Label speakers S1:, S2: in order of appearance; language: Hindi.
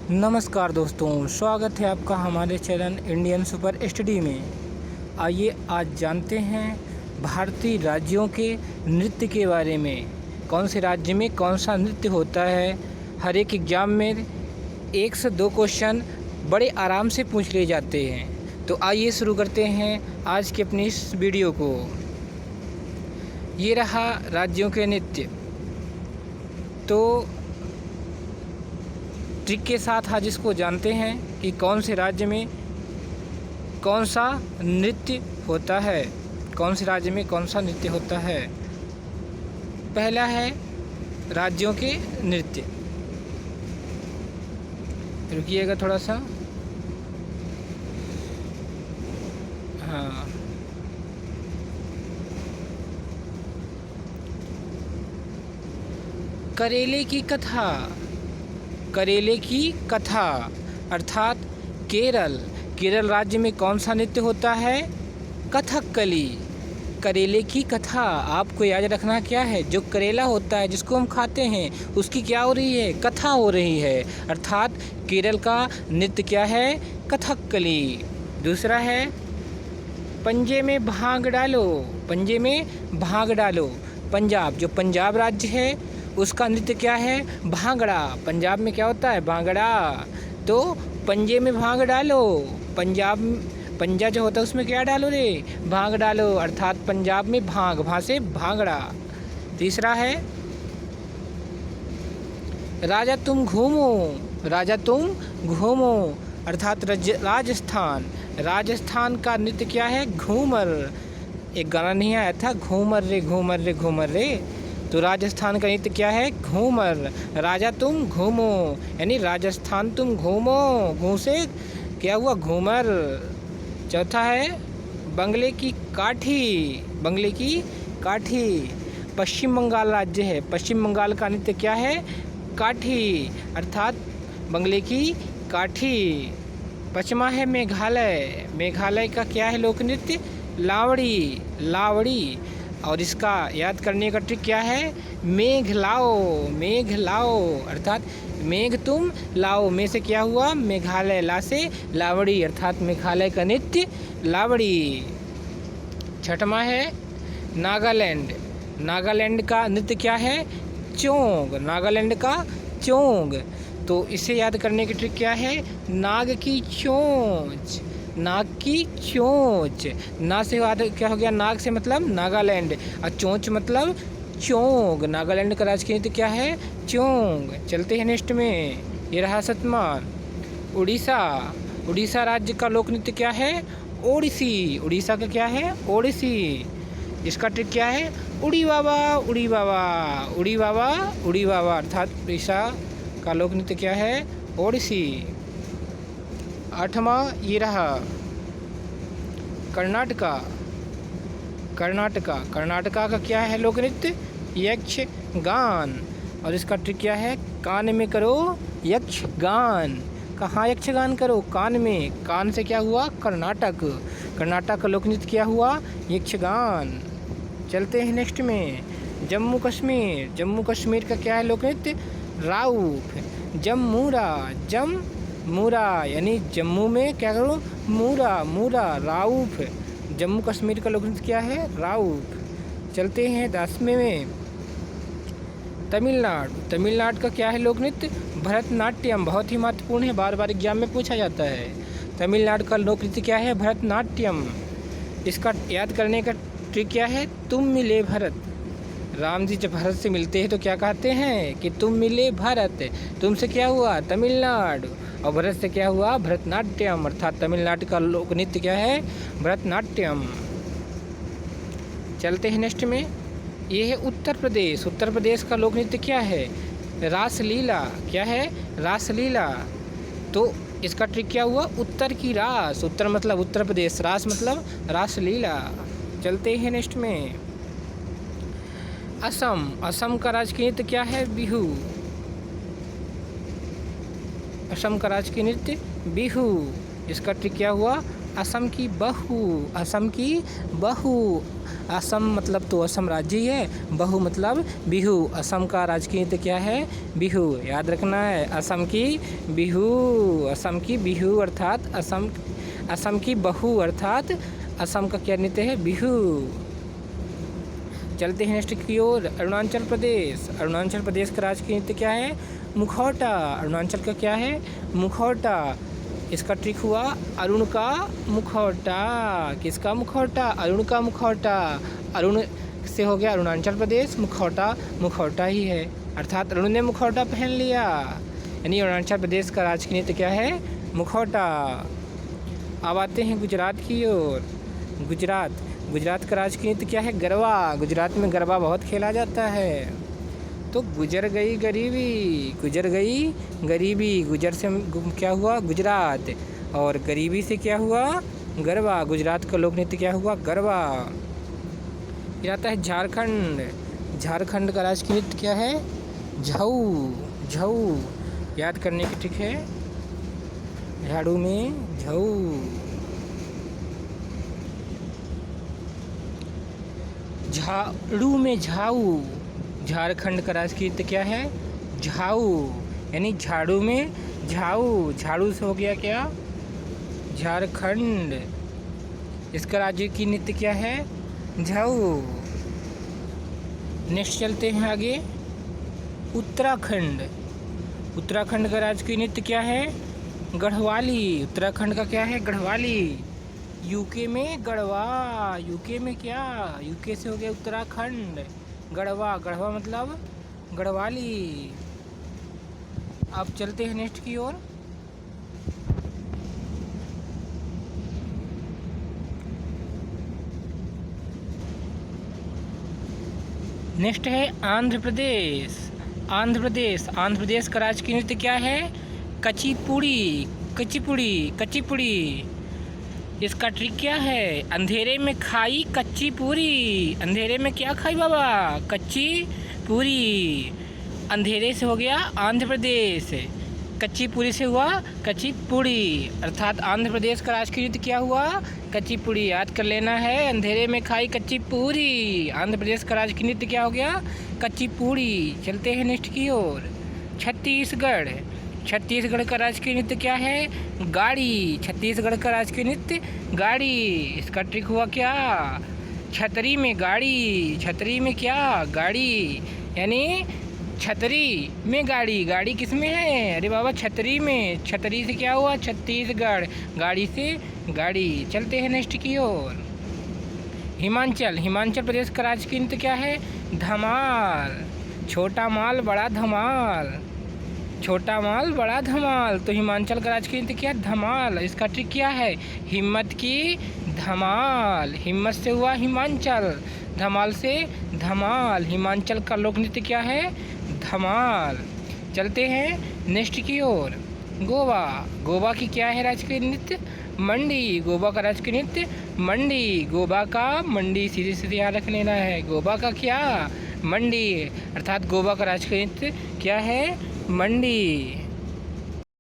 S1: नमस्कार दोस्तों, स्वागत है आपका हमारे चैनल इंडियन सुपर स्टडी में। आइए आज जानते हैं भारतीय राज्यों के नृत्य के बारे में। कौन से राज्य में कौन सा नृत्य होता है। हर एक एग्ज़ाम में 1 से 2 क्वेश्चन बड़े आराम से पूछ लिए जाते हैं। तो आइए शुरू करते हैं आज की अपनी इस वीडियो को। ये रहा राज्यों के नृत्य। तो ट्रिक के साथ आज इसको जानते हैं कि कौन से राज्य में कौन सा नृत्य होता है। कौन से राज्य में कौन सा नृत्य होता है। पहला है राज्यों के नृत्य। रुकिएगा थोड़ा सा। हाँ, करेले की कथा। करेले की कथा अर्थात केरल राज्य में कौन सा नृत्य होता है। कथकली। करेले की कथा आपको याद रखना क्या है, जो करेला होता है जिसको हम खाते हैं उसकी क्या हो रही है, कथा हो रही है। अर्थात केरल का नृत्य क्या है, कथकली। दूसरा है पंजे में भांग डालो। पंजे में भांग डालो। पंजाब, जो पंजाब राज्य है उसका नृत्य क्या है, भांगड़ा। पंजाब में क्या होता है, भांगड़ा। तो पंजे में भांग डालो। पंजा जो होता है उसमें क्या डालो रे, भांग डालो। अर्थात पंजाब में भांग से भांगड़ा। तीसरा है राजा तुम घूमो। राजा तुम घूमो अर्थात राजस्थान का नृत्य क्या है, घूमर। एक गाना नहीं आया था, घूमर रे घूमर रे घूमर रे। तो राजस्थान का नृत्य क्या है, घूमर। राजा तुम घूमो यानी राजस्थान तुम घूमो, घू से क्या हुआ, घूमर। चौथा है बंगले की काठी। बंगले की काठी पश्चिम बंगाल राज्य है। पश्चिम बंगाल का नृत्य क्या है, काठी अर्थात बंगले की काठी। पचमा है मेघालय। मेघालय का क्या है लोक नृत्य, लावड़ी। और इसका याद करने का ट्रिक क्या है, मेघ लाओ अर्थात मेघ तुम लाओ। में से क्या हुआ, मेघालय। ला से लावड़ी अर्थात मेघालय का नृत्य लावड़ी। छठवां है नागालैंड। नागालैंड का नृत्य क्या है, चोंग। नागालैंड का चोंग। तो इसे याद करने की ट्रिक क्या है, नाग की चोंच। नाग की चोंच। ना से याद क्या हो गया, नाग से मतलब नागालैंड और चोंच मतलब चोंग। नागालैंड का राजकीय नृत्य क्या है, चोंग। चलते हैं नेक्स्ट में। ये रहा 7वां उड़ीसा। उड़ीसा राज्य का लोक नृत्य क्या है, ओडिसी। उड़ीसा का क्या है, ओडिसी। इसका ट्रिक क्या है, उड़ी बाबा उड़ी बाबा उड़ी बाबा उड़ी बाबा अर्थात उड़ीसा का लोक नृत्य क्या है, ओडिसी। 8वां ये रहा कर्नाटका। कर्नाटका का क्या है लोक नृत्य, यक्षगान। और इसका ट्रिक क्या है, कान में करो यक्षगान। कहाँ यक्षगान करो, कान में। कान से क्या हुआ, कर्नाटक का लोक नृत्य क्या हुआ, यक्षगान। चलते हैं नेक्स्ट में। जम्मू कश्मीर का क्या है लोक नृत्य, राउफ। जम्मूरा यानी जम्मू में क्या करो, मूरा राउफ। जम्मू कश्मीर का लोक नृत्य क्या है, राउफ। चलते हैं 10वें में। तमिलनाडु का क्या है लोक नृत्य, भरतनाट्यम। बहुत ही महत्वपूर्ण है, बार बार एग्जाम में पूछा जाता है। तमिलनाडु का लोक नृत्य क्या है, भरतनाट्यम। इसका याद करने का ट्रिक क्या है, तुम मिले भरत। राम जी जब भरत से मिलते हैं तो क्या कहते हैं कि तुम मिले भरत। तुमसे क्या हुआ, तमिलनाडु। और भरत से क्या हुआ, भरतनाट्यम। अर्थात तमिलनाडु का लोक नृत्य क्या है, भरतनाट्यम। चलते हैं नेक्स्ट में। ये है उत्तर प्रदेश का लोक नृत्य क्या है, रासलीला। क्या है, रासलीला। तो इसका ट्रिक क्या हुआ, उत्तर की रास। उत्तर मतलब उत्तर प्रदेश, रास मतलब रासलीला। चलते हैं नेक्स्ट में। असम का राजकीय नृत्य क्या है, बिहू। असम का राजकीय नृत्य बिहू। इसका ट्रिक क्या हुआ, असम की बहू, असम की बहू। असम मतलब तो असम राज्य ही है, बहू मतलब बिहू। असम का राजकीय नृत्य क्या है? बिहू। याद रखना है, असम की बिहू, असम की बिहू अर्थात असम की बहू अर्थात असम का क्या नृत्य है? बिहू। चलते हैं नेक्स्ट की ओर। अरुणाचल प्रदेश, अरुणाचल प्रदेश का राजकीय नृत्य क्या है? मुखौटा। अरुणाचल का क्या है? मुखौटा। इसका ट्रिक हुआ अरुण का मुखौटा। किसका मुखौटा? अरुण का मुखौटा। अरुण से हो गया अरुणाचल प्रदेश, मुखौटा मुखौटा ही है, अर्थात अरुण ने मुखौटा पहन लिया। यानी अरुणाचल प्रदेश का राजकीय नृत्य क्या है? मुखौटा। अब आते हैं गुजरात की ओर। गुजरात, गुजरात का राजकीय नृत्य क्या है? गरबा। गुजरात में गरबा बहुत खेला जाता है। तो गुजर गई गरीबी, गुजर गई गरीबी। गुजर से क्या हुआ? गुजरात। और गरीबी से क्या हुआ? गरबा। गुजरात का लोक नृत्य क्या हुआ? गरबा। फिर आता है झारखंड। झारखंड का राजकीय नृत्य क्या है? झाऊ। झाऊ याद करने की ट्रिक है, झाड़ू में झाऊ। झाड़ू में झाऊ। झारखंड का राजकीय नृत्य क्या है? झाऊ। यानी झाड़ू में झाऊ। झाड़ू से हो गया क्या? झारखंड। इसका राज्य की नृत्य क्या है? झाऊ। नेक्स्ट चलते हैं आगे। उत्तराखंड। उत्तराखंड का राजकीय नृत्य क्या है? गढ़वाली। उत्तराखंड का क्या है? गढ़वाली। यूके में गढ़वा। यूके में क्या? यूके से हो गया उत्तराखंड। गढ़वा, गढ़वा मतलब गढ़वाली। अब चलते हैं नेक्स्ट की ओर। नेक्स्ट है आंध्र प्रदेश। आंध्र प्रदेश, आंध्र प्रदेश का राजकीय नृत्य क्या है? कचिपुड़ी। कचिपुड़ी, कचिपुड़ी। इसका ट्रिक क्या है? अंधेरे में खाई कच्ची पूरी। अंधेरे में क्या खाई बाबा? कच्ची पूरी। अंधेरे से हो गया आंध्र प्रदेश, कच्ची पूरी से हुआ कच्ची पूड़ी, अर्थात आंध्र प्रदेश का राजकीय नृत्य क्या हुआ? कच्ची पूड़ी। याद कर लेना है, अंधेरे में खाई कच्ची पूरी। आंध्र प्रदेश का राजकीय नृत्य क्या हो गया? कच्ची पूड़ी। चलते हैं नेक्स्ट की ओर। छत्तीसगढ़। छत्तीसगढ़ का राजकीय नृत्य क्या है? गाड़ी। छत्तीसगढ़ का राजकीय नृत्य गाड़ी। इसका ट्रिक हुआ क्या? छतरी में गाड़ी। छतरी में क्या? गाड़ी। यानी छतरी में गाड़ी। गाड़ी किस में है? अरे बाबा छतरी में। छतरी से क्या हुआ? छत्तीसगढ़। गाड़ी से गाड़ी। चलते हैं नेक्स्ट की ओर। हिमाचल। हिमाचल प्रदेश का राजकीय नृत्य क्या है? धमाल। छोटा माल बड़ा धमाल। छोटा माल बड़ा धमाल। तो हिमाचल का राजकीय नृत्य क्या है? धमाल। इसका ट्रिक क्या है? हिम्मत की धमाल। हिम्मत से हुआ हिमाचल, धमाल से धमाल। हिमाचल का लोक नृत्य क्या है? धमाल। चलते हैं नेक्स्ट की ओर। गोवा। गोवा की क्या है राजकीय नृत्य? मंडी। गोवा का राजकीय नृत्य मंडी। गोवा का मंडी, सीधे सीधे याद रख लेना है। गोवा का क्या? मंडी, अर्थात गोवा का राजकीय नृत्य क्या है? मंडी।